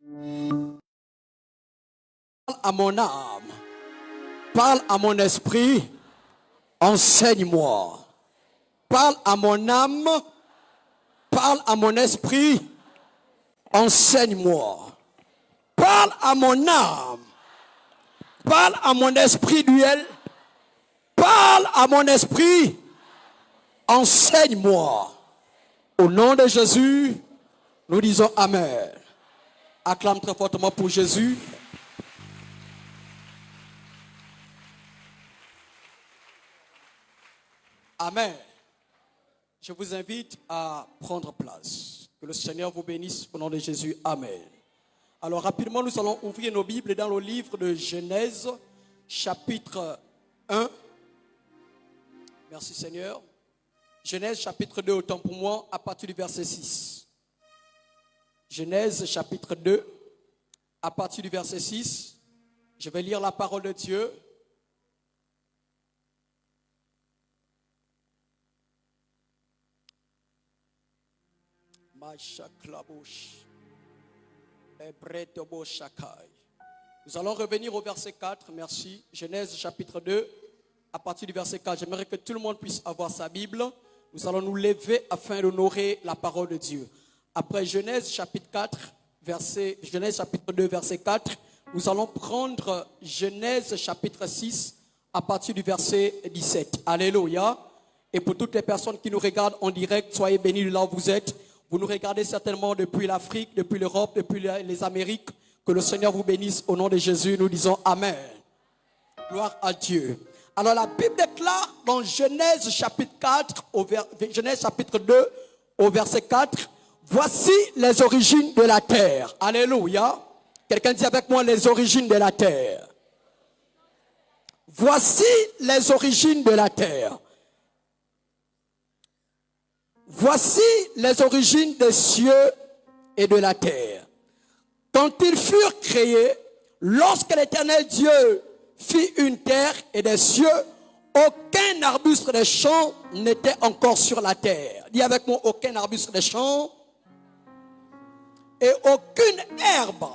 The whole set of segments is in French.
Parle à mon âme, parle à mon esprit, enseigne-moi. Parle à mon âme, parle à mon esprit, enseigne-moi. Parle à mon âme, parle à mon esprit duel, parle à mon esprit, enseigne-moi. Au nom de Jésus, nous disons Amen. Acclame très fortement pour Jésus. Amen. Je vous invite à prendre place. Que le Seigneur vous bénisse au nom de Jésus. Amen. Alors rapidement, nous allons ouvrir nos Bibles dans le livre de Genèse, chapitre 1. Merci Seigneur. Genèse, chapitre 2, autant pour moi, à partir du verset 6. Genèse, chapitre 2, à partir du verset 6. Je vais lire la parole de Dieu. Nous allons revenir au verset 4, merci. Genèse chapitre 2, à partir du verset 4. J'aimerais que tout le monde puisse avoir sa Bible. Nous allons nous lever afin d'honorer la parole de Dieu. Après Genèse chapitre 4, Genèse chapitre 2, verset 4, nous allons prendre Genèse chapitre 6, à partir du verset 17. Alléluia. Et pour toutes les personnes qui nous regardent en direct, soyez bénis de là où vous êtes. Vous nous regardez certainement depuis l'Afrique, depuis l'Europe, depuis les Amériques. Que le Seigneur vous bénisse au nom de Jésus. Nous disons Amen. Gloire à Dieu. Alors la Bible déclare dans Genèse chapitre 4, Genèse chapitre 2, au verset 4, voici les origines de la terre. Alléluia. Quelqu'un dit avec moi les origines de la terre. Voici les origines de la terre. Voici les origines des cieux et de la terre. Quand ils furent créés, lorsque l'Éternel Dieu fit une terre et des cieux, aucun arbuste des champs n'était encore sur la terre. Dis avec moi, aucun arbuste des champs et aucune herbe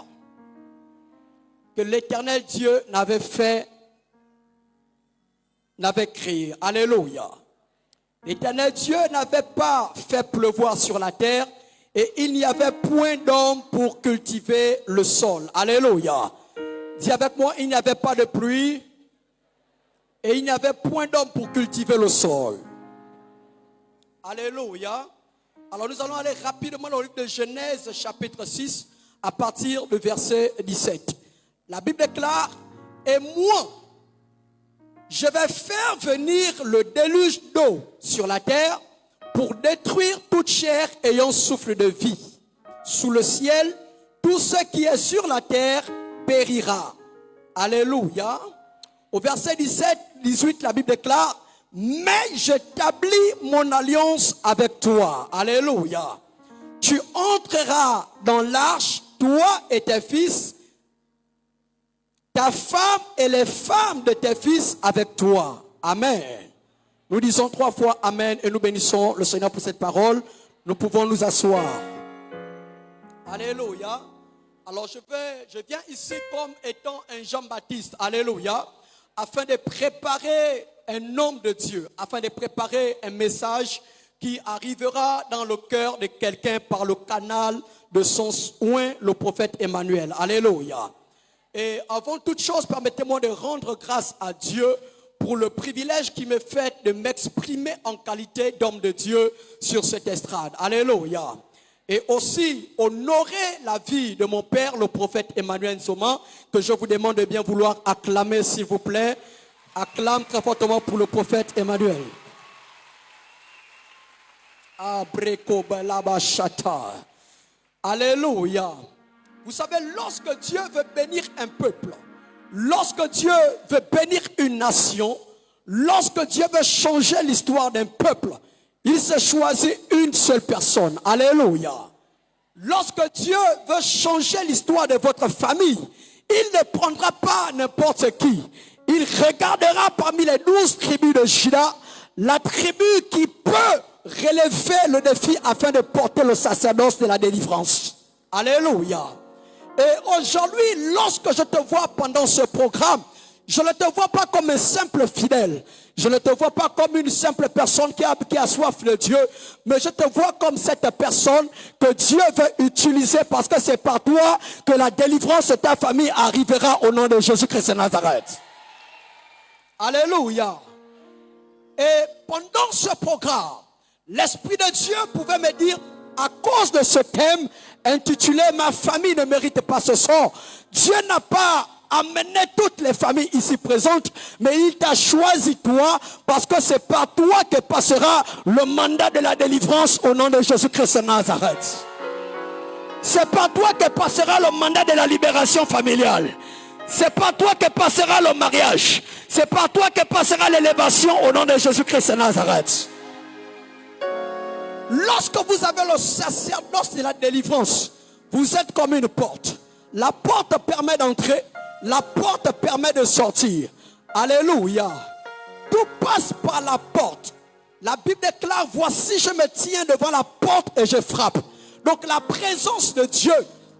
que l'Éternel Dieu n'avait créé. Alléluia. L'Éternel Dieu n'avait pas fait pleuvoir sur la terre et il n'y avait point d'homme pour cultiver le sol. Alléluia. Dis avec moi, il n'y avait pas de pluie et il n'y avait point d'homme pour cultiver le sol. Alléluia. Alors nous allons aller rapidement dans le livre de Genèse chapitre 6 à partir du verset 17. La Bible déclare, et moi, je vais faire venir le déluge d'eau sur la terre pour détruire toute chair ayant souffle de vie. Sous le ciel, tout ce qui est sur la terre périra. Alléluia. Au verset 17-18, la Bible déclare, mais j'établis mon alliance avec toi. Alléluia. Tu entreras dans l'arche, toi et tes fils, ta femme et les femmes de tes fils avec toi. Amen. Nous disons 3 fois Amen et nous bénissons le Seigneur pour cette parole. Nous pouvons nous asseoir. Alléluia. Alors je viens ici comme étant un Jean-Baptiste. Alléluia. Afin de préparer un homme de Dieu. Afin de préparer un message qui arrivera dans le cœur de quelqu'un par le canal de son soin, le prophète Emmanuel. Alléluia. Et avant toute chose, permettez-moi de rendre grâce à Dieu pour le privilège qui me fait de m'exprimer en qualité d'homme de Dieu sur cette estrade. Alléluia. Et aussi honorer la vie de mon père, le prophète Emmanuel Nzoma, que je vous demande de bien vouloir acclamer, s'il vous plaît. Acclame très fortement pour le prophète Emmanuel. Alléluia. Vous savez, lorsque Dieu veut bénir un peuple, lorsque Dieu veut bénir une nation, lorsque Dieu veut changer l'histoire d'un peuple, il se choisit une seule personne. Alléluia. Lorsque Dieu veut changer l'histoire de votre famille, il ne prendra pas n'importe qui. Il regardera parmi les 12 tribus de Juda, la tribu qui peut relever le défi afin de porter le sacerdoce de la délivrance. Alléluia. Et aujourd'hui, lorsque je te vois pendant ce programme, je ne te vois pas comme un simple fidèle. Je ne te vois pas comme une simple personne qui a soif de Dieu. Mais je te vois comme cette personne que Dieu veut utiliser parce que c'est par toi que la délivrance de ta famille arrivera au nom de Jésus-Christ de Nazareth. Alléluia. Et pendant ce programme, l'Esprit de Dieu pouvait me dire, à cause de ce thème intitulé « Ma famille ne mérite pas ce sort », Dieu n'a pas amené toutes les familles ici présentes, mais il t'a choisi toi, parce que c'est par toi que passera le mandat de la délivrance au nom de Jésus-Christ de Nazareth. C'est par toi que passera le mandat de la libération familiale. C'est par toi que passera le mariage. C'est par toi que passera l'élévation au nom de Jésus-Christ de Nazareth. Lorsque vous avez le sacerdoce de la délivrance, vous êtes comme une porte. La porte permet d'entrer, la porte permet de sortir. Alléluia. Tout passe par la porte. La Bible déclare, voici je me tiens devant la porte et je frappe. Donc la présence de Dieu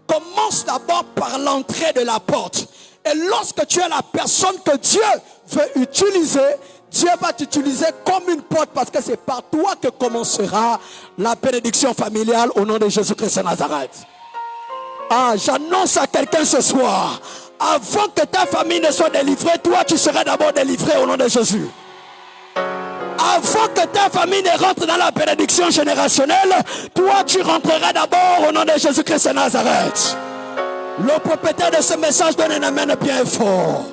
commence d'abord par l'entrée de la porte. Et lorsque tu es la personne que Dieu veut utiliser, Dieu va t'utiliser comme une porte parce que c'est par toi que commencera la bénédiction familiale au nom de Jésus-Christ de Nazareth. Ah, j'annonce à quelqu'un ce soir, avant que ta famille ne soit délivrée, toi tu seras d'abord délivré au nom de Jésus. Avant que ta famille ne rentre dans la bénédiction générationnelle, toi tu rentreras d'abord au nom de Jésus-Christ de Nazareth. Le propriétaire de ce message donne un amen bien fort.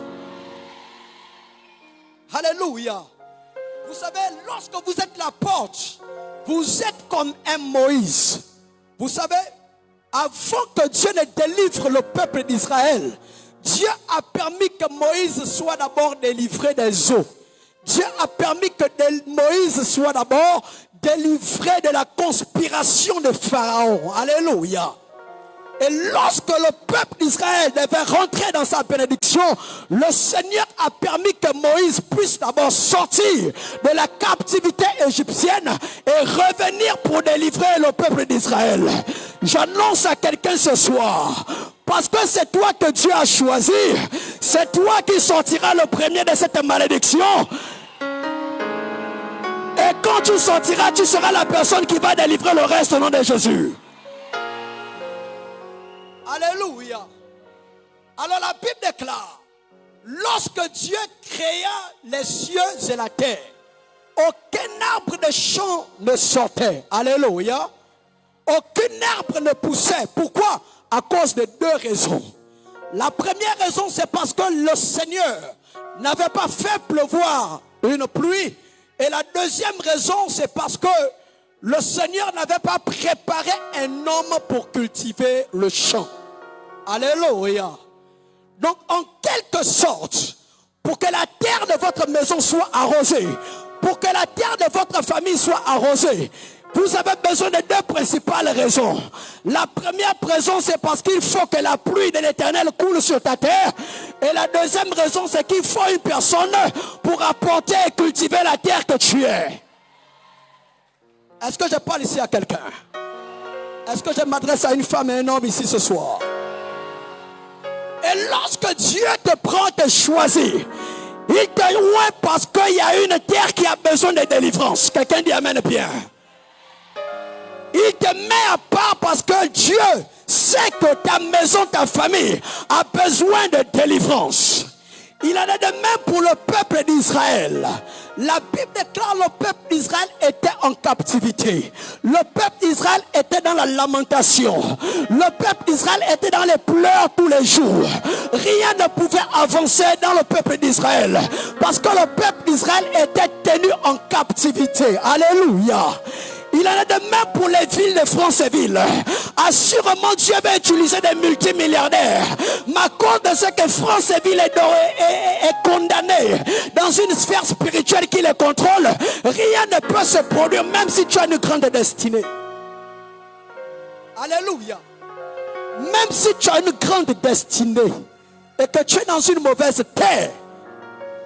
Alléluia. Vous savez, lorsque vous êtes la porte, vous êtes comme un Moïse. Vous savez, avant que Dieu ne délivre le peuple d'Israël, Dieu a permis que Moïse soit d'abord délivré des eaux. Dieu a permis que Moïse soit d'abord délivré de la conspiration de Pharaon. Alléluia. Et lorsque le peuple d'Israël devait rentrer dans sa bénédiction, le Seigneur a permis que Moïse puisse d'abord sortir de la captivité égyptienne et revenir pour délivrer le peuple d'Israël. J'annonce à quelqu'un ce soir, parce que c'est toi que Dieu a choisi, c'est toi qui sortiras le premier de cette malédiction. Et quand tu sortiras, tu seras la personne qui va délivrer le reste au nom de Jésus. Alléluia. Alors la Bible déclare, lorsque Dieu créa les cieux et la terre, aucun arbre de champ ne sortait. Alléluia. Aucun arbre ne poussait. Pourquoi? À cause de deux raisons. La première raison, c'est parce que le Seigneur n'avait pas fait pleuvoir une pluie. Et la deuxième raison, c'est parce que le Seigneur n'avait pas préparé un homme pour cultiver le champ. Alléluia. Donc, en quelque sorte, pour que la terre de votre maison soit arrosée, pour que la terre de votre famille soit arrosée, vous avez besoin de deux principales raisons. La première raison, c'est parce qu'il faut que la pluie de l'Éternel coule sur ta terre. Et la deuxième raison, c'est qu'il faut une personne pour apporter et cultiver la terre que tu es. Est-ce que je parle ici à quelqu'un? Est-ce que je m'adresse à une femme et un homme ici ce soir? Et lorsque Dieu te prend, te choisit, il te loin parce qu'il y a une terre qui a besoin de délivrance. Quelqu'un dit amen bien. Il te met à part parce que Dieu sait que ta maison, ta famille a besoin de délivrance. Il en est de même pour le peuple d'Israël. La Bible déclare que le peuple d'Israël était en captivité. Le peuple d'Israël était dans la lamentation. Le peuple d'Israël était dans les pleurs tous les jours. Rien ne pouvait avancer dans le peuple d'Israël. Parce que le peuple d'Israël était tenu en captivité. Alléluia. Il en est de même pour les villes de Franceville. Assurément, Dieu va utiliser des multimilliardaires. Mais à cause de ce que Franceville est condamné dans une sphère spirituelle qui les contrôle, rien ne peut se produire, même si tu as une grande destinée. Alléluia. Même si tu as une grande destinée et que tu es dans une mauvaise terre,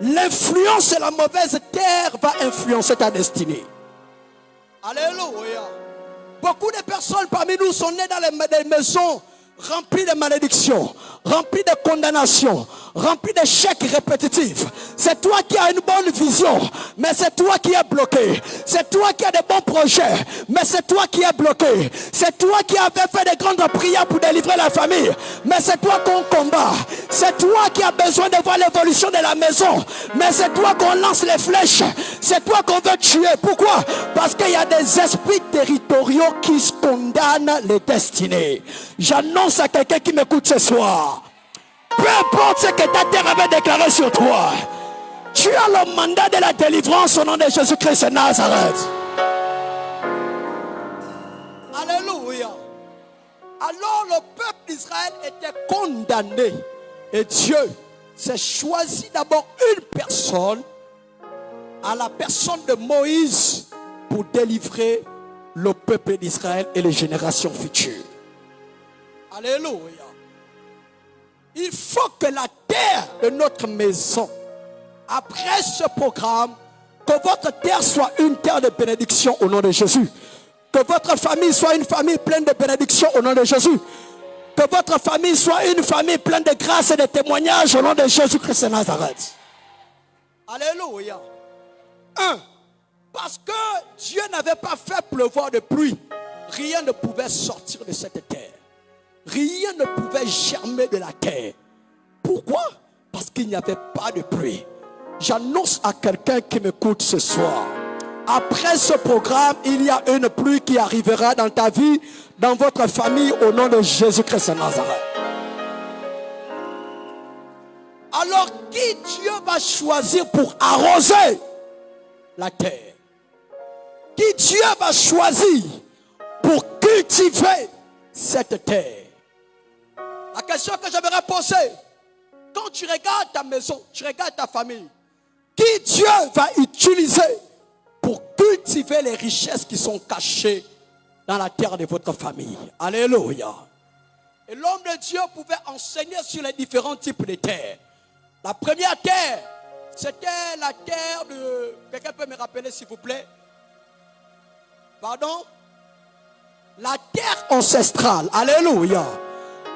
l'influence de la mauvaise terre va influencer ta destinée. Alléluia. Beaucoup de personnes parmi nous sont nées dans des maisons rempli de malédictions, rempli de condamnations, rempli d'échecs répétitifs. C'est toi qui as une bonne vision, mais c'est toi qui es bloqué. C'est toi qui as des bons projets, mais c'est toi qui es bloqué. C'est toi qui avais fait des grandes prières pour délivrer la famille, mais c'est toi qu'on combat. C'est toi qui as besoin de voir l'évolution de la maison, mais c'est toi qu'on lance les flèches. C'est toi qu'on veut tuer. Pourquoi? Parce qu'il y a des esprits territoriaux qui condamnent les destinées. J'annonce à quelqu'un qui m'écoute ce soir, peu importe ce que ta terre avait déclaré sur toi, tu as le mandat de la délivrance au nom de Jésus-Christ de Nazareth. Alléluia. Alors le peuple d'Israël était condamné. Et Dieu s'est choisi d'abord une personne, à la personne de Moïse, pour délivrer le peuple d'Israël et les générations futures. Alléluia. Il faut que la terre de notre maison, après ce programme, que votre terre soit une terre de bénédiction au nom de Jésus. Que votre famille soit une famille pleine de bénédiction au nom de Jésus. Que votre famille soit une famille pleine de grâce et de témoignages au nom de Jésus-Christ de Nazareth. Alléluia. Parce que Dieu n'avait pas fait pleuvoir de pluie, rien ne pouvait sortir de cette terre. Rien ne pouvait germer de la terre. Pourquoi? Parce qu'il n'y avait pas de pluie. J'annonce à quelqu'un qui m'écoute ce soir, après ce programme, il y a une pluie qui arrivera dans ta vie, dans votre famille, au nom de Jésus-Christ de Nazareth. Alors, qui Dieu va choisir pour arroser la terre? Qui Dieu va choisir pour cultiver cette terre? La question que j'aimerais poser, quand tu regardes ta maison, tu regardes ta famille, qui Dieu va utiliser pour cultiver les richesses qui sont cachées dans la terre de votre famille? Alléluia. Et l'homme de Dieu pouvait enseigner sur les différents types de terres. La première terre, c'était la terre de... Quelqu'un peut me rappeler s'il vous plaît? Pardon? La terre ancestrale. Alléluia.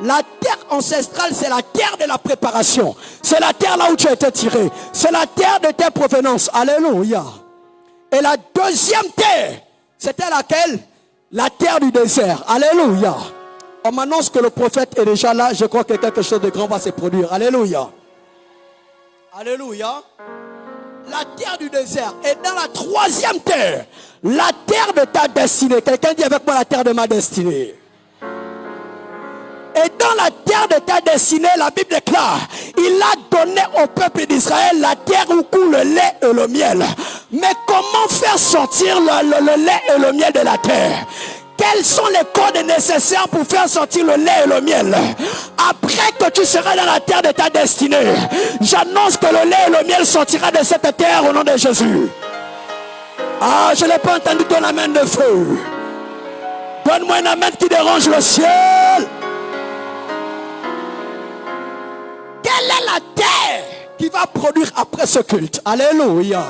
La terre ancestrale, c'est la terre de la préparation. C'est la terre là où tu as été tiré. C'est la terre de tes provenances. Alléluia. Et la deuxième terre, c'était laquelle? La terre du désert. Alléluia. On m'annonce que le prophète est déjà là. Je crois que quelque chose de grand va se produire. Alléluia. Alléluia. La terre du désert. Et dans la troisième terre, la terre de ta destinée. Quelqu'un dit avec moi la terre de ma destinée. Et dans la terre de ta destinée, la Bible déclare, il a donné au peuple d'Israël la terre où coule le lait et le miel. Mais comment faire sortir le lait et le miel de la terre? Quels sont les codes nécessaires pour faire sortir le lait et le miel? Après que tu seras dans la terre de ta destinée, j'annonce que le lait et le miel sortira de cette terre au nom de Jésus. Ah, je n'ai pas entendu ton amen de feu. Donne-moi un amen qui dérange le ciel. Quelle est la terre qui va produire après ce culte? Alléluia.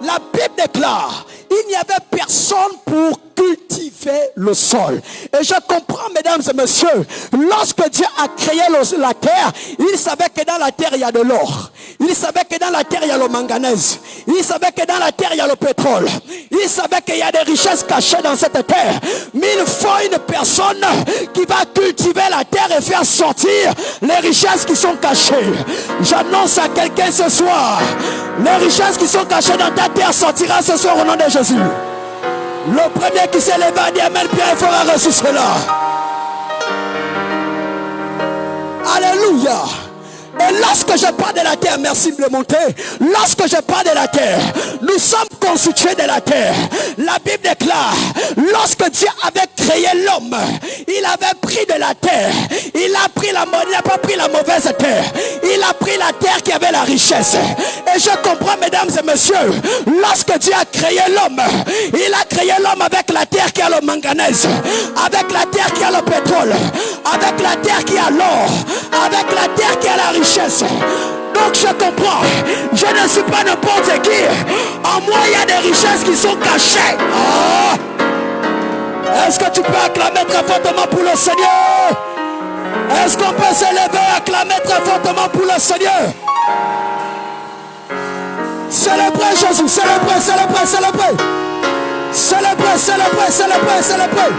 La Bible déclare, il n'y avait personne pour cultiver le sol. Et je comprends, mesdames et messieurs, lorsque Dieu a créé la terre, il savait que dans la terre il y a de l'or. Il savait que dans la terre il y a le manganèse. Il savait que dans la terre il y a le pétrole. Il savait qu'il y a des richesses cachées dans cette terre. Mais il faut une personne qui va cultiver la terre et faire sortir les richesses qui sont cachées. J'annonce à quelqu'un ce soir, les richesses qui sont cachées dans ta terre sortira ce soir au nom de Jésus. Le premier qui s'est levé a dit amen, Pierre fera reçu cela. Alléluia. Et lorsque je parle de la terre, merci de monter. Lorsque je parle de la terre, nous sommes constitués de la terre. La Bible déclare, lorsque Dieu avait créé l'homme, il avait pris de la terre. Il n'a pas pris la mauvaise terre. Il a pris la terre qui avait la richesse. Et je comprends, mesdames et messieurs, lorsque Dieu a créé l'homme, il a créé l'homme avec la terre qui a le manganèse, avec la terre qui a le pétrole, avec la terre qui a l'or, avec la terre qui a la richesse. Donc je comprends, je ne suis pas n'importe qui. En moi il y a des richesses qui sont cachées. Est-ce que tu peux acclamer très fortement pour le Seigneur? Est-ce qu'on peut s'élever et acclamer très fortement pour le Seigneur? Célébrez Jésus, célébrez, célébrez, célébrez. Célébrez, célébrez, célébrez, célébrez.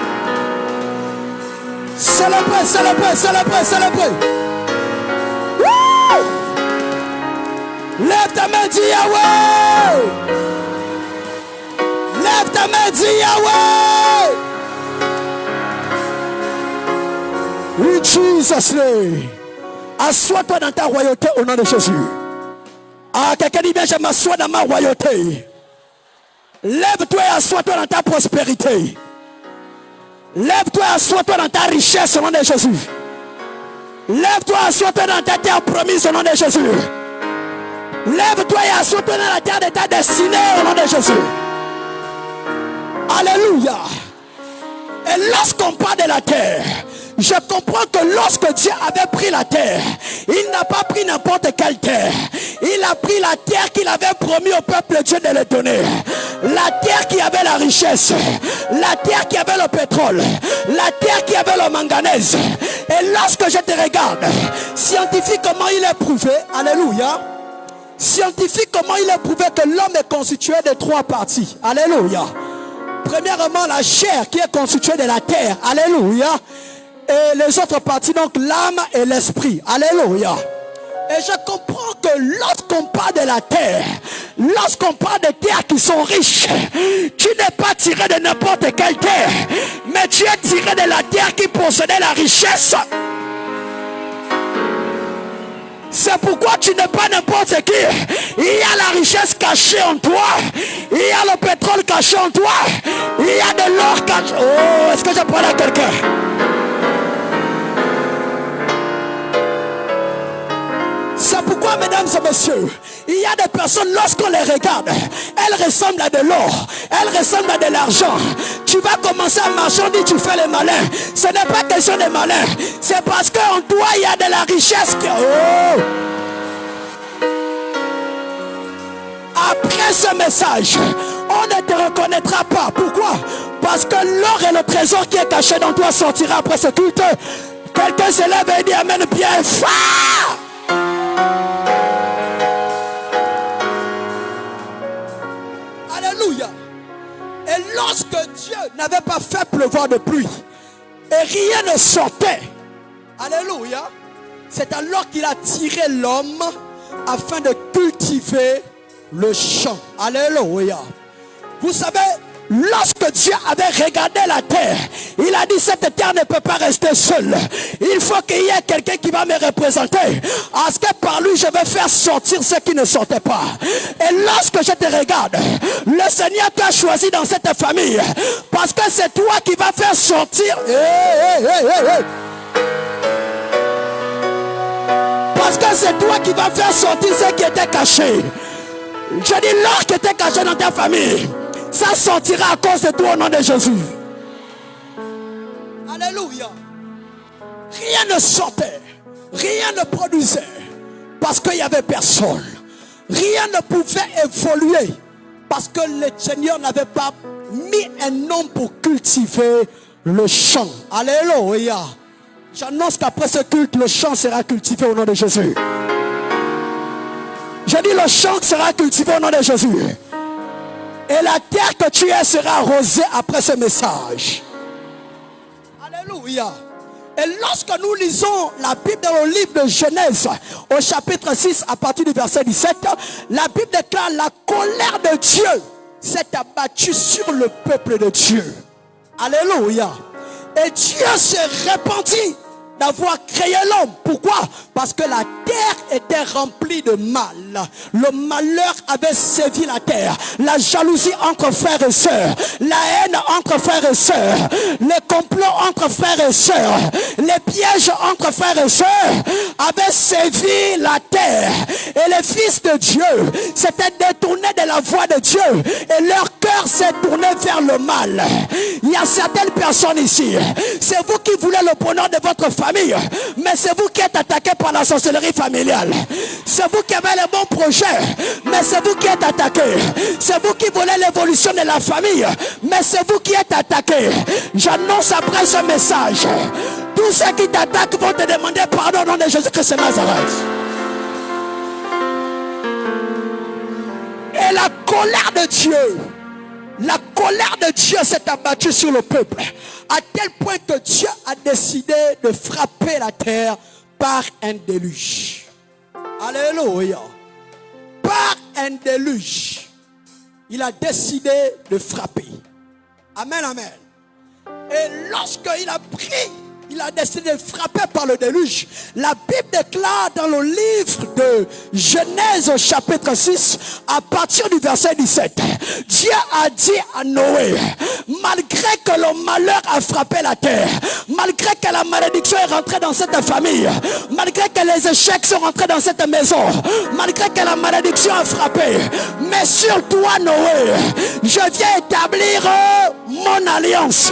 Célébrez, célébrez, célébrez, célébrez. Woo! Lève ta main, dis Yahweh. Lève ta main, dis Yahweh. In Jesus' name. Assois-toi dans ta royauté au nom de Jésus. Ah, quelqu'un dit bien, je m'assois dans ma royauté. Lève-toi et assois-toi dans ta prospérité. Lève-toi et assois-toi dans ta richesse au nom de Jésus. Lève-toi et assois-toi dans ta terre promise au nom de Jésus. Lève-toi et assois-toi dans la terre de ta destinée au nom de Jésus. Alléluia. Et lorsqu'on parle de la terre, je comprends que lorsque Dieu avait pris la terre, il n'a pas pris n'importe quelle terre. Il a pris la terre qu'il avait promis au peuple de Dieu de le donner. La terre qui avait la richesse, la terre qui avait le pétrole, la terre qui avait le manganèse. Et lorsque je te regarde, scientifiquement il est prouvé, alléluia, scientifiquement il est prouvé que l'homme est constitué de 3 parties, alléluia. Premièrement, la chair qui est constituée de la terre, alléluia. Et les autres parties, donc l'âme et l'esprit. Alléluia. Et je comprends que lorsqu'on parle de la terre, lorsqu'on parle de terres qui sont riches, tu n'es pas tiré de n'importe quelle terre, mais tu es tiré de la terre qui possédait la richesse. C'est pourquoi tu n'es pas n'importe qui. Il y a la richesse cachée en toi. Il y a le pétrole caché en toi. Il y a de l'or caché. Oh, est-ce que je parle à quelqu'un? C'est pourquoi, mesdames et messieurs, il y a des personnes, lorsqu'on les regarde, elles ressemblent à de l'or, elles ressemblent à de l'argent. Tu vas commencer à marcher, on dit tu fais le malin. Ce n'est pas question de malin, c'est parce qu'en toi il y a de la richesse. Oh! Après ce message, on ne te reconnaîtra pas. Pourquoi? Parce que l'or et le trésor qui est caché dans toi sortira après ce culte. Quelqu'un se lève et dit amen bien fort. Alléluia. Et lorsque Dieu n'avait pas fait pleuvoir de pluie et rien ne sortait, alléluia, c'est alors qu'il a tiré l'homme afin de cultiver le champ. Alléluia. Vous savez, lorsque Dieu avait regardé la terre, il a dit cette terre ne peut pas rester seule. Il faut qu'il y ait quelqu'un qui va me représenter. Parce que par lui je vais faire sortir ce qui ne sortait pas. Et lorsque je te regarde, le Seigneur t'a choisi dans cette famille. Parce que c'est toi qui vas faire sortir. Parce que c'est toi qui vas faire sortir ce qui était caché. Je dis l'or qui était caché dans ta famille, ça sortira à cause de toi au nom de Jésus. Alléluia. Rien ne sortait, rien ne produisait, parce qu'il n'y avait personne. Rien ne pouvait évoluer, parce que le Seigneur n'avait pas mis un homme pour cultiver le champ. Alléluia. J'annonce qu'après ce culte, le champ sera cultivé au nom de Jésus. Je dis le champ sera cultivé au nom de Jésus. Et la terre que tu es sera arrosée après ce message. Alléluia. Et lorsque nous lisons la Bible dans le livre de Genèse, au chapitre 6, à partir du verset 17, la Bible déclare la colère de Dieu s'est abattue sur le peuple de Dieu. Alléluia. Et Dieu s'est repenti d'avoir créé l'homme. Pourquoi? Parce que la terre était remplie de mal. Le malheur avait sévi la terre. La jalousie entre frères et sœurs, la haine entre frères et sœurs, les complots entre frères et sœurs, les pièges entre frères et sœurs avaient sévi la terre. Et les fils de Dieu s'étaient détournés de la voie de Dieu et leur cœur s'est tourné vers le mal. Il y a certaines personnes ici, c'est vous qui voulez le bonheur de votre famille, mais c'est vous qui êtes attaqué par la sorcellerie familiale. C'est vous qui avez les bons projets, mais c'est vous qui êtes attaqué. C'est vous qui voulez l'évolution de la famille, mais c'est vous qui êtes attaqué. J'annonce après ce message Tous ceux qui t'attaquent vont te demander pardon au nom de Jésus-Christ de Nazareth. Et la colère de Dieu s'est abattue sur le peuple. À tel point que Dieu a décidé de frapper la terre par un déluge. Alléluia. Par un déluge. Il a décidé de frapper. Amen, amen. Et lorsqu'il a pris, il a décidé de frapper par le déluge. La Bible déclare dans le livre de Genèse au chapitre 6, à partir du verset 17, Dieu a dit à Noé, malgré que le malheur a frappé la terre, malgré que la malédiction est rentrée dans cette famille, malgré que les échecs sont rentrés dans cette maison, malgré que la malédiction a frappé, mais sur toi Noé, je viens établir mon alliance.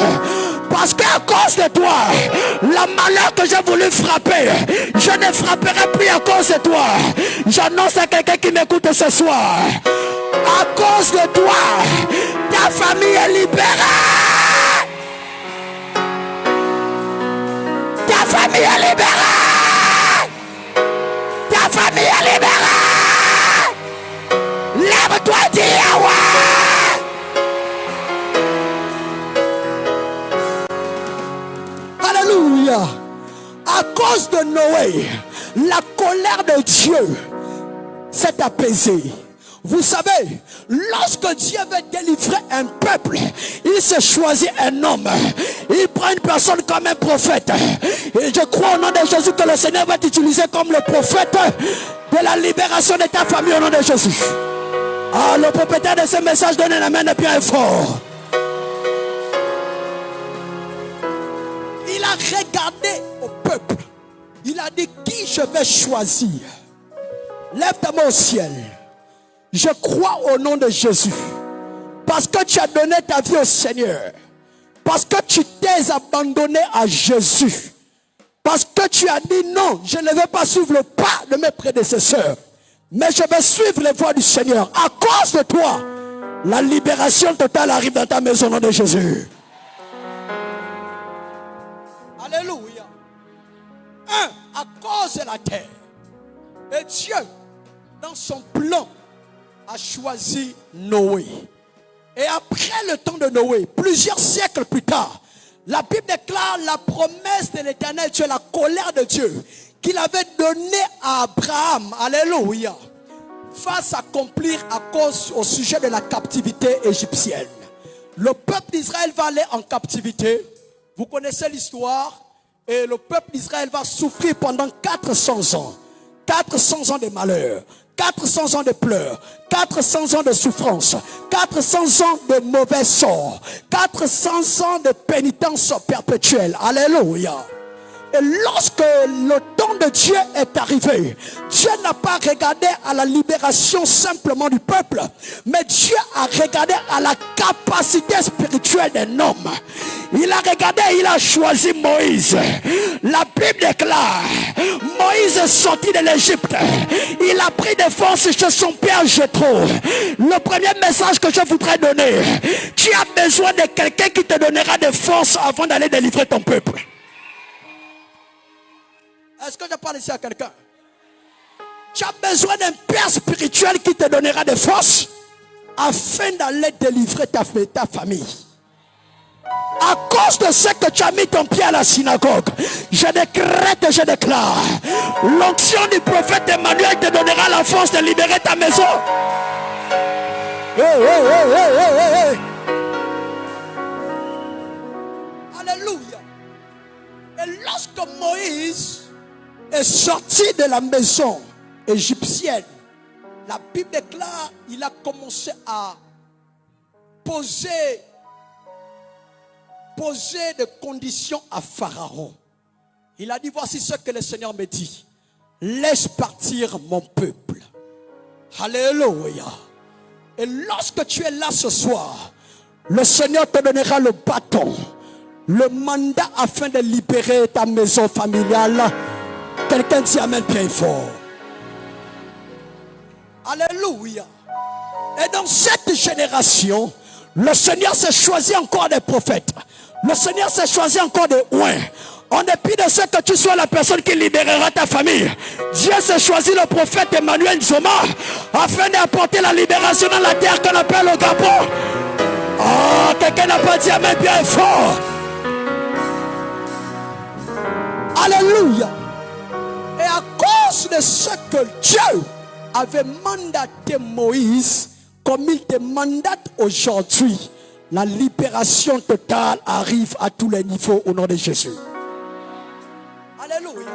Parce qu'à cause de toi, le malheur que j'ai voulu frapper, je ne frapperai plus à cause de toi. J'annonce à quelqu'un qui m'écoute ce soir. À cause de toi, ta famille est libérée. Ta famille est libérée. Ta famille est libérée. Lève-toi, dis Yahweh. Alléluia. À cause de Noé, la colère de Dieu s'est apaisée. Vous savez, lorsque Dieu veut délivrer un peuple, il se choisit un homme. Il prend une personne comme un prophète. Et je crois au nom de Jésus que le Seigneur va t'utiliser comme le prophète de la libération de ta famille au nom de Jésus. Ah, le propriétaire de ce message donne un amen de bien fort. Il a regardé au peuple. Il a dit, qui je vais choisir? Lève ta main au ciel. Je crois au nom de Jésus. Parce que tu as donné ta vie au Seigneur. Parce que tu t'es abandonné à Jésus. Parce que tu as dit non, je ne vais pas suivre le pas de mes prédécesseurs. Mais je vais suivre les voies du Seigneur. À cause de toi, la libération totale arrive dans ta maison au nom de Jésus. Alléluia. À cause de la terre. Et Dieu, dans son plan, a choisi Noé. Et après le temps de Noé, plusieurs siècles plus tard, la Bible déclare la promesse de l'Éternel Dieu, la colère de Dieu, qu'il avait donnée à Abraham. Alléluia. Va s'accomplir à cause au sujet de la captivité égyptienne. Le peuple d'Israël va aller en captivité. Vous connaissez l'histoire. Et le peuple d'Israël va souffrir pendant 400 ans. 400 ans de malheur. 400 ans de pleurs, 400 ans de souffrance, 400 ans de mauvais sorts, 400 ans de pénitence perpétuelle. Alléluia. Et lorsque le temps de Dieu est arrivé, Dieu n'a pas regardé à la libération simplement du peuple, mais Dieu a regardé à la capacité spirituelle d'un homme. Il a regardé, il a choisi Moïse. La Bible déclare, Moïse est sorti de l'Égypte. Il a pris des forces chez son père Jéthro. Le premier message que je voudrais donner, tu as besoin de quelqu'un qui te donnera des forces avant d'aller délivrer ton peuple. Est-ce que je parle ici à quelqu'un? Tu as besoin d'un père spirituel qui te donnera des forces afin d'aller délivrer ta famille. À cause de ce que tu as mis ton pied à la synagogue, je décrète et je déclare, l'onction du prophète Emmanuel te donnera la force de libérer ta maison. Hey. Alléluia. Et lorsque Moïse est sorti de la maison égyptienne, la Bible déclare, il a commencé à poser des conditions à Pharaon. Il a dit, voici ce que le Seigneur me dit. Laisse partir mon peuple. Alléluia. Et lorsque tu es là ce soir, le Seigneur te donnera le bâton, le mandat afin de libérer ta maison familiale. Quelqu'un dit amen bien fort. Alléluia. Et dans cette génération, le Seigneur s'est choisi encore des prophètes. Le Seigneur s'est choisi encore des oints. En dépit de ce que tu sois la personne qui libérera ta famille, Dieu s'est choisi le prophète Emmanuel Nzoma afin d'apporter la libération dans la terre qu'on appelle le Gabon. Oh, quelqu'un n'a pas dit amen bien fort. Alléluia. Et à cause de ce que Dieu avait mandaté Moïse, comme il te mandate aujourd'hui, la libération totale arrive à tous les niveaux au nom de Jésus. Alléluia.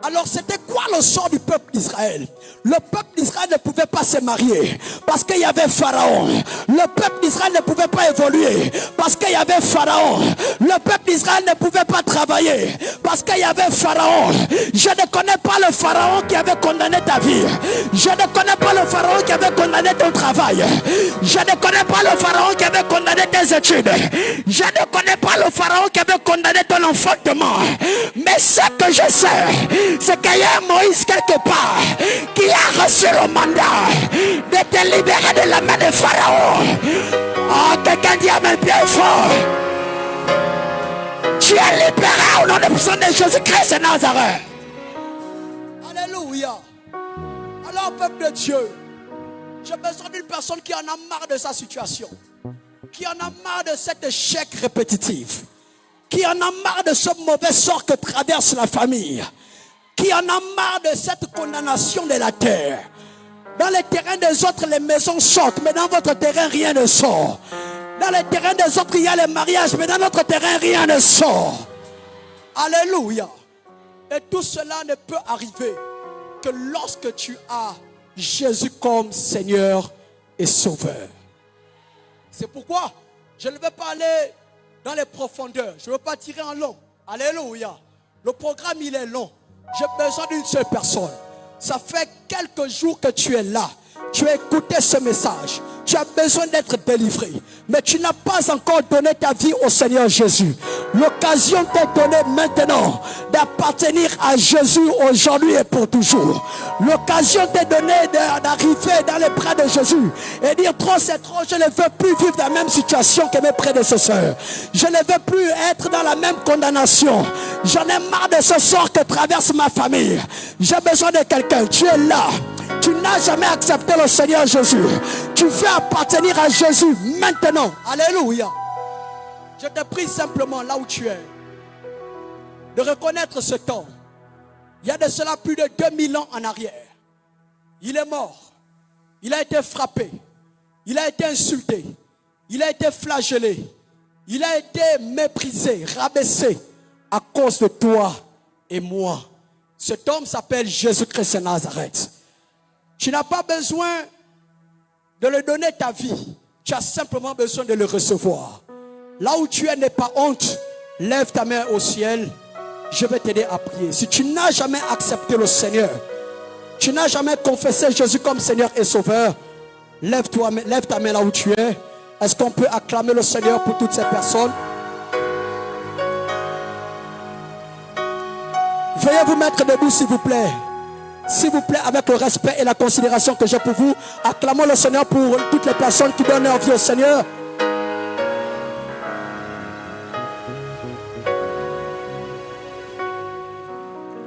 Alors c'était quoi le sort du peuple d'Israël? Le peuple d'Israël ne pouvait pas se marier parce qu'il y avait Pharaon. Le peuple d'Israël ne pouvait pas évoluer parce qu'il y avait Pharaon. Le peuple d'Israël ne pouvait pas travailler parce qu'il y avait Pharaon. Je ne connais pas le Pharaon qui avait condamné ta vie. Je ne connais pas le Pharaon qui avait condamné ton travail. Je ne connais pas le Pharaon qui avait condamné tes études. Je ne connais pas le Pharaon qui avait condamné ton enfantement. Mais ce que je sais, c'est qu'il y a Moïse quelque part qui a reçu le mandat de te libérer de la main de Pharaon. Oh, quelqu'un dit amen bien fort. Tu es libéré au nom de puissance de Jésus-Christ de Nazareth. Alléluia. Alors, peuple de Dieu, j'ai besoin d'une personne qui en a marre de sa situation, qui en a marre de cet échec répétitif, qui en a marre de ce mauvais sort que traverse la famille, qui en a marre de cette condamnation de la terre. Dans les terrains des autres, les maisons sortent, mais dans votre terrain, rien ne sort. Dans les terrains des autres, il y a les mariages, mais dans notre terrain, rien ne sort. Alléluia. Et tout cela ne peut arriver que lorsque tu as Jésus comme Seigneur et Sauveur. C'est pourquoi je ne vais pas aller dans les profondeurs. Je ne veux pas tirer en long. Alléluia. Le programme, il est long. J'ai besoin d'une seule personne. Ça fait quelques jours que tu es là. Tu as écouté ce message. Tu as besoin d'être délivré. Mais tu n'as pas encore donné ta vie au Seigneur Jésus. L'occasion t'est donnée maintenant d'appartenir à Jésus aujourd'hui et pour toujours. L'occasion t'est donnée d'arriver dans les bras de Jésus et dire trop c'est trop, je ne veux plus vivre dans la même situation que mes prédécesseurs. Je ne veux plus être dans la même condamnation. J'en ai marre de ce sort que traverse ma famille. J'ai besoin de quelqu'un. Tu es là. Tu n'as jamais accepté le Seigneur Jésus. Tu veux appartenir à Jésus maintenant. Alléluia. Je te prie simplement là où tu es de reconnaître ce temps. Il y a de cela plus de 2000 ans en arrière. Il est mort. Il a été frappé. Il a été insulté. Il a été flagellé. Il a été méprisé, rabaissé à cause de toi et moi. Cet homme s'appelle Jésus-Christ de Nazareth. Tu n'as pas besoin de lui donner ta vie. Tu as simplement besoin de le recevoir. Là où tu es, n'aie pas honte. Lève ta main au ciel. Je vais t'aider à prier. Si tu n'as jamais accepté le Seigneur, tu n'as jamais confessé Jésus comme Seigneur et Sauveur, lève ta main là où tu es. Est-ce qu'on peut acclamer le Seigneur pour toutes ces personnes? Veuillez vous mettre debout s'il vous plaît. S'il vous plaît, avec le respect et la considération que j'ai pour vous, acclamons le Seigneur pour toutes les personnes qui donnent leur vie au Seigneur.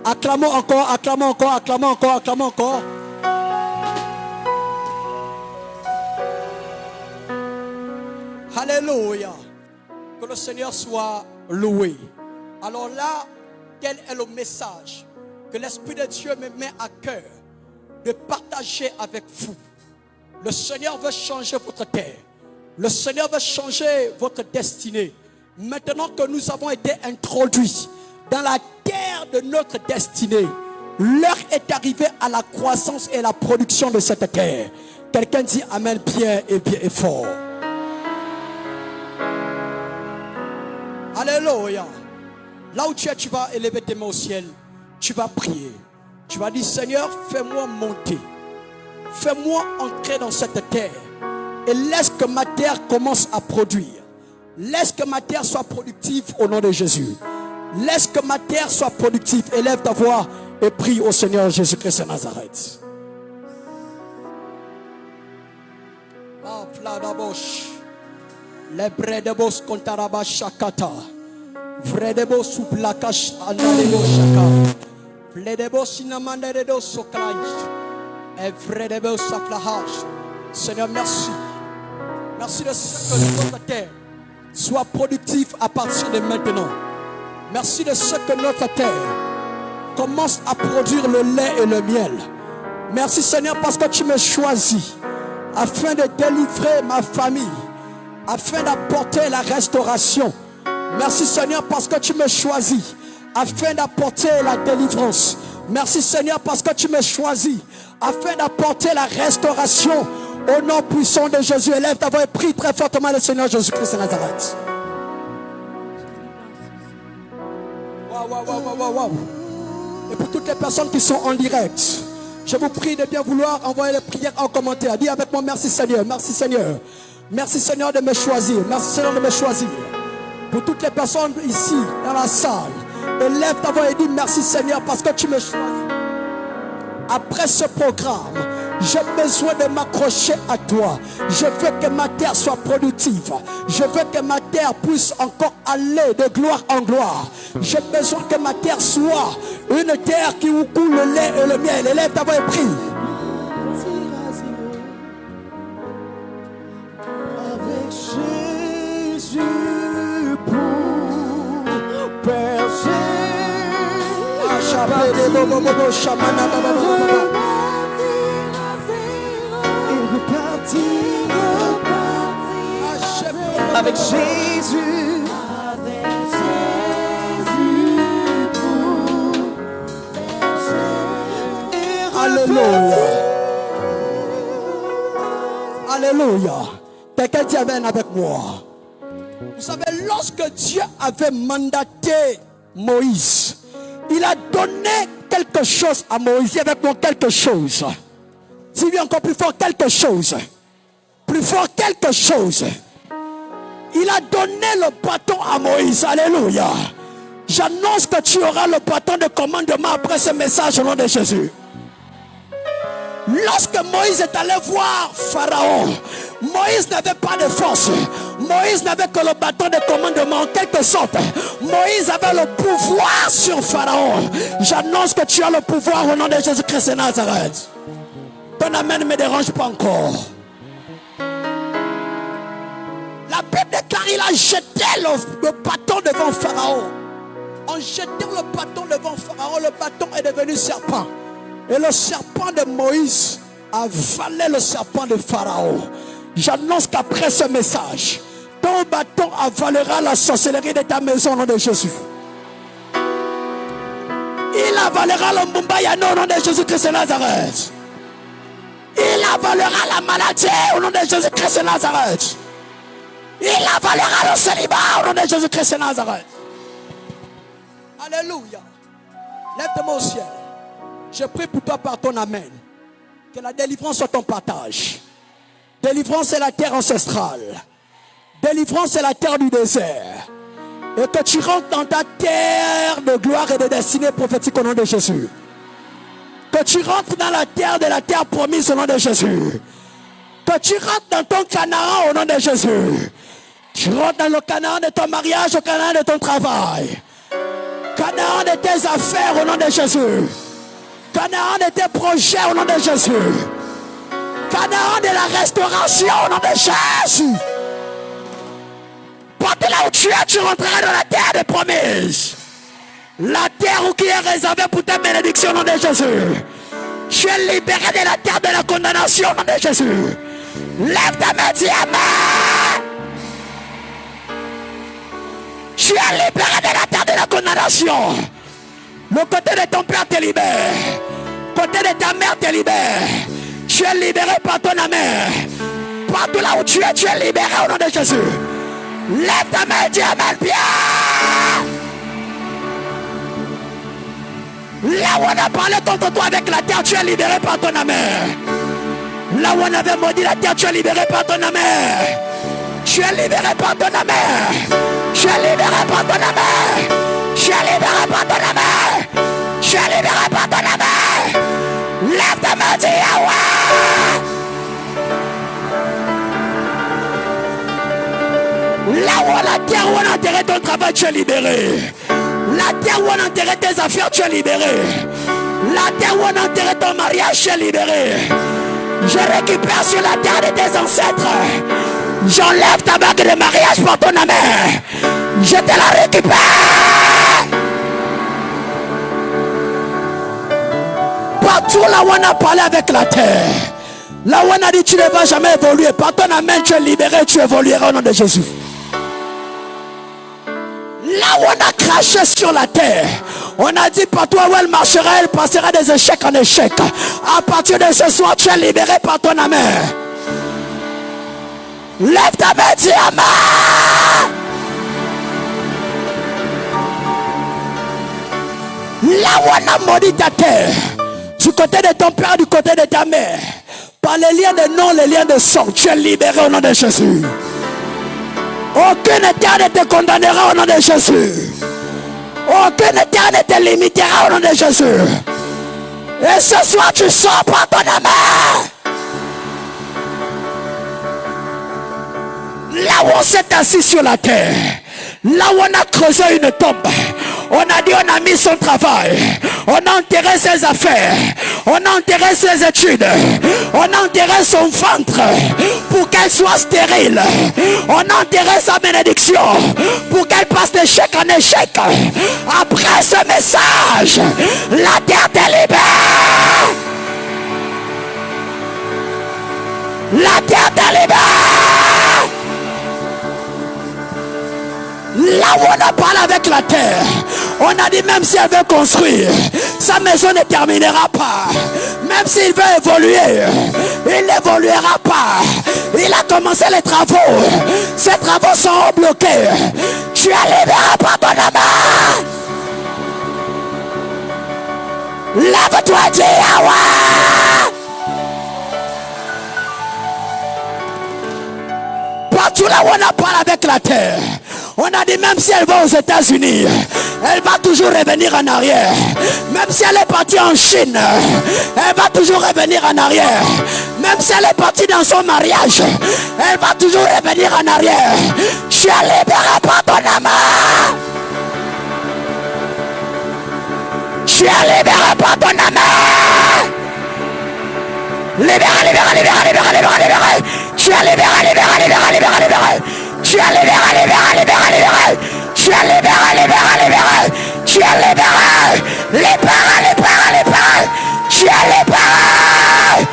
Acclamons encore, acclamons encore, acclamons encore, acclamons encore. Alléluia. Que le Seigneur soit loué. Alors là, quel est le message que l'Esprit de Dieu me met à cœur de partager avec vous? Le Seigneur veut changer votre terre. Le Seigneur veut changer votre destinée. Maintenant que nous avons été introduits dans la terre de notre destinée, l'heure est arrivée à la croissance et la production de cette terre. Quelqu'un dit amen bien et fort. Alléluia. Là où tu es, tu vas élever tes mains au ciel. Tu vas prier. Tu vas dire, Seigneur, fais-moi monter. Fais-moi entrer dans cette terre. Et laisse que ma terre commence à produire. Laisse que ma terre soit productive au nom de Jésus. Laisse que ma terre soit productive. Élève ta voix et prie au Seigneur Jésus-Christ de Nazareth. Les brés de bos kontaraba shakata. Vredebo suplakash anadebo shaka. Vredebo sinamandedo soklaish. Et vredebo saflahash. Seigneur, merci. Merci de ce que notre terre soit productive à partir de maintenant. Merci de ce que notre terre commence à produire le lait et le miel. Merci Seigneur parce que tu m'as choisi afin de délivrer ma famille, afin d'apporter la restauration. Merci Seigneur parce que tu m'as choisi afin d'apporter la délivrance. Merci Seigneur parce que tu m'as choisi afin d'apporter la restauration. Au nom puissant de Jésus, élève ta voix et prie très fortement le Seigneur Jésus-Christ de Nazareth. Wow. Et pour toutes les personnes qui sont en direct, je vous prie de bien vouloir envoyer les prières en commentaire. Dis avec moi, merci Seigneur, merci Seigneur. Merci Seigneur de me choisir, merci Seigneur de me choisir. Pour toutes les personnes ici, dans la salle, élève ta voix et dis merci Seigneur parce que tu me choisis. Après ce programme, j'ai besoin de m'accrocher à toi. Je veux que ma terre soit productive. Je veux que ma terre puisse encore aller de gloire en gloire. J'ai besoin que ma terre soit une terre qui coule le lait et le miel. Élève ta voix et prie. Avec Jésus pour berger. Avec Jésus. Alléluia. Alléluia. Quelqu'un dit amen avec moi. Vous savez, lorsque Dieu avait mandaté Moïse, il a donné quelque chose à Moïse. Dis avec moi quelque chose. Dis-lui encore plus fort quelque chose. Plus fort quelque chose. Il a donné le bâton à Moïse. Alléluia. J'annonce que tu auras le bâton de commandement après ce message au nom de Jésus. Lorsque Moïse est allé voir Pharaon, Moïse n'avait pas de force. Moïse n'avait que le bâton de commandement. En quelque sorte, Moïse avait le pouvoir sur Pharaon. J'annonce que tu as le pouvoir au nom de Jésus-Christ de Nazareth. Ton amen ne me dérange pas encore. La Bible déclare qu'il a jeté le bâton devant Pharaon. En jetant le bâton devant Pharaon, le bâton est devenu serpent. Et le serpent de Moïse a avalé le serpent de Pharaon. J'annonce qu'après ce message, ton bâton avalera la sorcellerie de ta maison au nom de Jésus. Il avalera le Mumbayano au nom de Jésus-Christ de Nazareth. Il avalera la maladie au nom de Jésus-Christ de Nazareth. Il avalera le célibat au nom de Jésus-Christ de Nazareth. Alléluia. Lève-toi au ciel. Je prie pour toi par ton amen. Que la délivrance soit ton partage. Délivrance c'est la terre ancestrale. Délivrance c'est la terre du désert. Et que tu rentres dans ta terre de gloire et de destinée prophétique au nom de Jésus. Que tu rentres dans la terre promise au nom de Jésus. Que tu rentres dans ton Canaan au nom de Jésus. Tu rentres dans le Canaan de ton mariage, au Canaan de ton travail. Canaan de tes affaires au nom de Jésus. Canaan de tes projets au nom de Jésus. Canaan de la restauration au nom de Jésus. Porte là où tu es, tu rentreras dans la terre des promesses. La terre qui est réservée pour ta bénédiction au nom de Jésus. Tu es libéré de la terre de la condamnation au nom de Jésus. Lève ta main, dis amen. Tu es libéré de la terre de la condamnation. Le côté de ton père te libère. Le côté de ta mère te libère. Tu es libéré par ton amen. Partout là où tu es libéré au nom de Jésus. Lève ta main et dis amen, Pierre. Là où on a parlé contre toi avec la terre, tu es libéré par ton amen. Là où on avait maudit la terre, tu es libéré par ton amen. Tu es libéré par ton amen. Tu es libéré par ton amen. Tu es libéré par ton amen. Tu es libéré par ton amen. Lève ta main, dis Yahweh. Là où la terre terre où on a enterré ton travail, tu es libéré. La terre où on a enterré tes affaires, tu es libéré. La terre où on a enterré ton mariage, tu es libéré. Je récupère sur la terre de tes ancêtres. J'enlève ta bague de mariage par ton amène. Je te la récupère. Partout là où on a parlé avec la terre, là où on a dit tu ne vas jamais évoluer, par ton amène tu es libéré, tu évolueras au nom de Jésus. Là où on a craché sur la terre, on a dit par toi où elle marchera, elle passera des échecs en échecs. À partir de ce soir, tu es libéré par ton amène. Lève ta main, dis amen. Là où on a maudit ta terre, du côté de ton père, du côté de ta mère, par les liens de nom, les liens de sang, tu es libéré au nom de Jésus. Aucune terre ne te condamnera au nom de Jésus. Aucune terre ne te limitera au nom de Jésus. Et ce soir, tu sors par ton amen. Là où on s'est assis sur la terre, là où on a creusé une tombe, on a dit on a mis son travail, on a enterré ses affaires, on a enterré ses études, on a enterré son ventre pour qu'elle soit stérile, on a enterré sa bénédiction pour qu'elle passe d'échec en échec. Après ce message, la terre te libère. La terre te libère. Là où on a parlé avec la terre, on a dit même si elle veut construire, sa maison ne terminera pas. Même s'il veut évoluer, il n'évoluera pas. Il a commencé les travaux. Ces travaux sont bloqués. Tu es libéré par ton amour. Lève-toi, dis Yahweh. Partout là où on a parlé avec la terre, on a dit même si elle va aux États-Unis, elle va toujours revenir en arrière. Même si elle est partie en Chine, elle va toujours revenir en arrière. Même si elle est partie dans son mariage, elle va toujours revenir en arrière. Tu es libéré par ton amour. Tu es libéré par ton amour. Libéré, libéré, libéré, libéré, libéré, libéré. Tu es libéré, libéré, libéré, libéré, libéré. Tu es libéré, libéré, libéré, libéré. Tu es libéré, libéré, libéré. Tu es libéré. Libéré, libéré, libéré. Tu es libéré.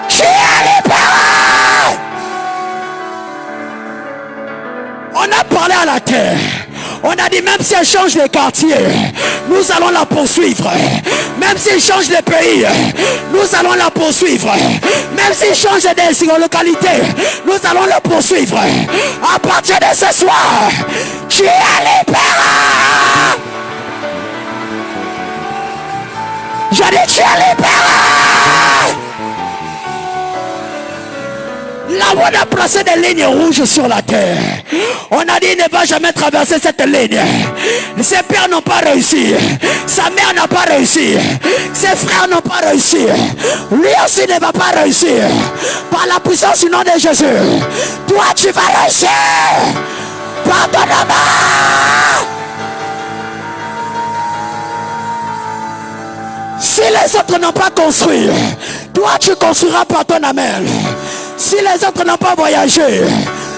Tu es libéré. On a parlé à la terre. On a dit même si elle change les quartiers, nous allons la poursuivre. Même s'il change les pays, nous allons la poursuivre. Même s'il change des localités, nous allons la poursuivre. À partir de ce soir, tu es libéré. Je dis tu es libéré. Là où on a placé des lignes rouges sur la terre, on a dit il ne va jamais traverser cette ligne. Ses pères n'ont pas réussi, sa mère n'a pas réussi, ses frères n'ont pas réussi, lui aussi ne va pas réussir. Par la puissance du nom de Jésus, toi tu vas réussir. Pardonne-moi. Si les autres n'ont pas construit, toi tu construiras par ton amen. Si les autres n'ont pas voyagé,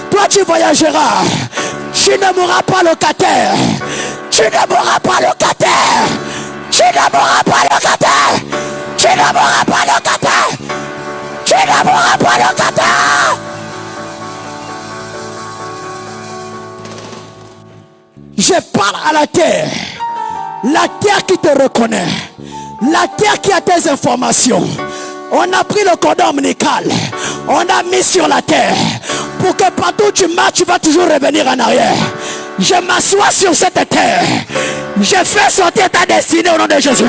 toi tu voyageras. Tu ne mourras pas locataire. Tu ne mourras pas locataire. Tu ne mourras pas locataire. Tu ne mourras pas locataire. Tu ne mourras pas locataire. Je parle à la terre. La terre qui te reconnaît. La terre qui a tes informations. On a pris le cordon ombilical, on a mis sur la terre pour que partout où tu marches, tu vas toujours revenir en arrière. Je m'assois sur cette terre. Je fais sortir ta destinée au nom de Jésus.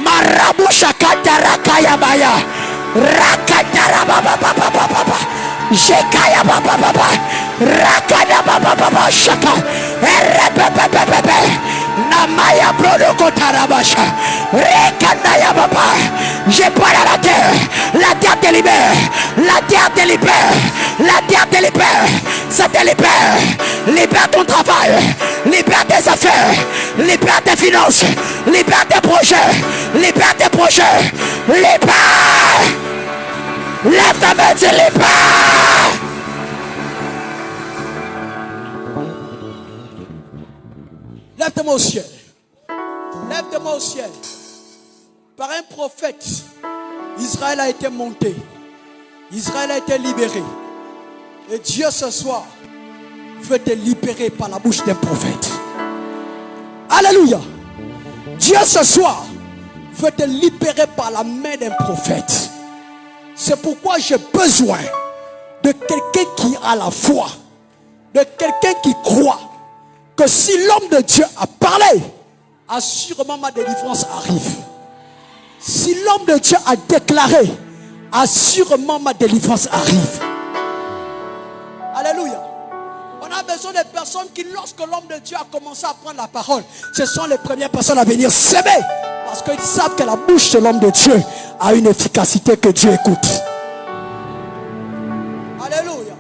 Marabu shakata rakaya baya. Rakata baba baba baba. Jekaya baba baba. Rakada baba baba shaka. Erebebebebe. Namaya Brodoko Tarabasha. Rekanaya Baba. Je parle à la terre. La terre te libère. La terre te libère. La terre te libère. Ça te libère. Libère ton travail. Libère tes affaires. Libère tes finances. Libère tes projets. Libère tes projets. Libère. Lève ta main, dis libère. Lève tes mains au ciel. Lève tes mains au ciel. Par un prophète, Israël a été monté. Israël a été libéré. Et Dieu ce soir veut te libérer par la bouche d'un prophète. Alléluia. Dieu ce soir veut te libérer par la main d'un prophète. C'est pourquoi j'ai besoin de quelqu'un qui a la foi, de quelqu'un qui croit que si l'homme de Dieu a parlé, assurément ma délivrance arrive. Si l'homme de Dieu a déclaré, assurément ma délivrance arrive. Alléluia. On a besoin de personnes qui, lorsque l'homme de Dieu a commencé à prendre la parole, ce sont les premières personnes à venir s'aimer. Parce qu'ils savent que la bouche de l'homme de Dieu a une efficacité que Dieu écoute. Alléluia.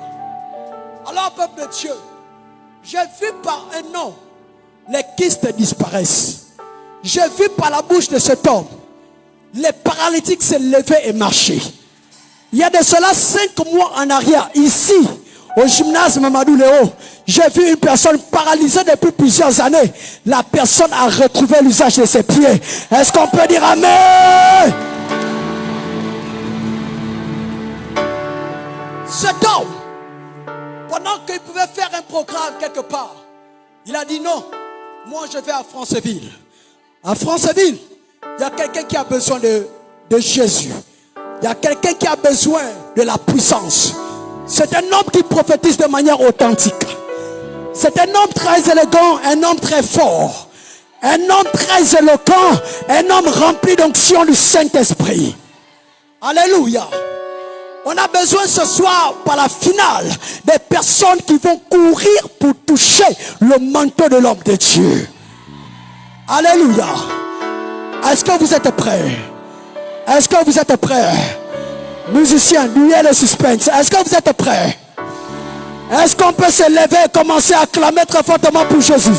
Alors, peuple de Dieu, j'ai vu par un homme les kystes disparaissent. J'ai vu par la bouche de cet homme les paralytiques se lever et marcher. Il y a de cela 5 mois en arrière, ici, au gymnase Mamadou Léo, j'ai vu une personne paralysée depuis plusieurs années. La personne a retrouvé l'usage de ses pieds. Est-ce qu'on peut dire amen? Cet homme, pendant qu'il pouvait faire un programme quelque part, il a dit non, moi je vais à Franceville. À Franceville, il y a quelqu'un qui a besoin de Jésus. Il y a quelqu'un qui a besoin de la puissance. C'est un homme qui prophétise de manière authentique. C'est un homme très élégant, un homme très fort. Un homme très éloquent, un homme rempli d'onction du Saint-Esprit. Alléluia. On a besoin ce soir, par la finale, des personnes qui vont courir pour toucher le manteau de l'homme de Dieu. Alléluia. Est-ce que vous êtes prêts? Est-ce que vous êtes prêts? Musiciens, nuez le suspense. Est-ce que vous êtes prêts? Est-ce qu'on peut se lever et commencer à acclamer très fortement pour Jésus?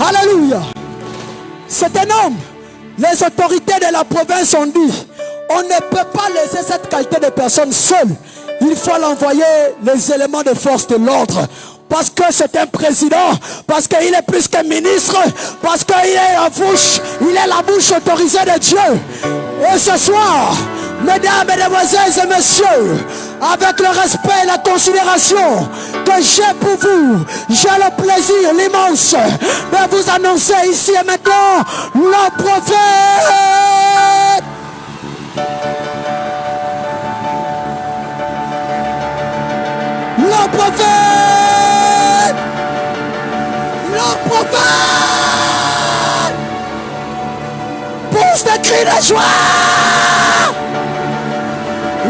Alléluia. C'est un homme. Les autorités de la province ont dit, on ne peut pas laisser cette qualité de personne seule. Il faut l'envoyer les éléments de force de l'ordre. Parce que c'est un président, parce qu'il est plus qu'un ministre, parce qu'il est la bouche, il est la bouche autorisée de Dieu. Et ce soir, mesdames, mesdemoiselles et messieurs, avec le respect et la considération que j'ai pour vous, j'ai le plaisir, l'immense de vous annoncer ici et maintenant le prophète. Le prophète. Le prophète. Pousse des cris de joie.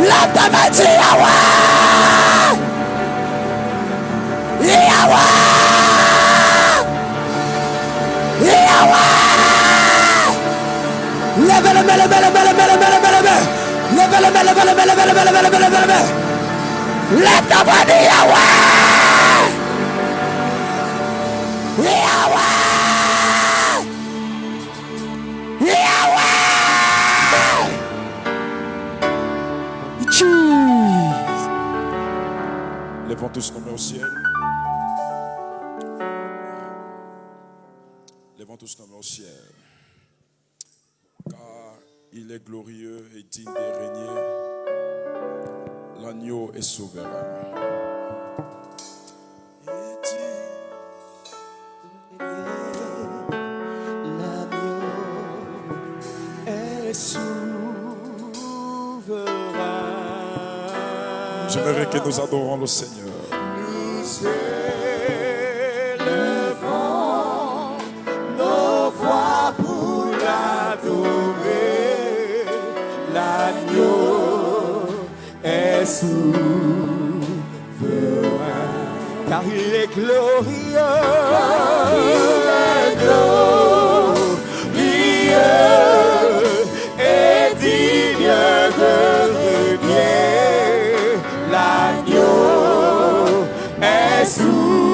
La dame dit Yahweh. Yahweh. Yahweh. Levez le main, levez le main, levez le main, levez le main. Levez le main, levez le main, levez le main, levez le main, levez le main. Lève ta voix, dis Yahweh. Yahweh. Yahweh. Jesus. Lèvons tous nos mains au ciel. Lèvons tous nos mains au ciel. Car il est glorieux et digne de régner. L'agneau est souverain. J'aimerais que nous adorons le Seigneur. Nous élevons nos voix pour l'adorer. L'agneau est souverain. car il est glorieux. Et digne de régner, l'agneau est souverain.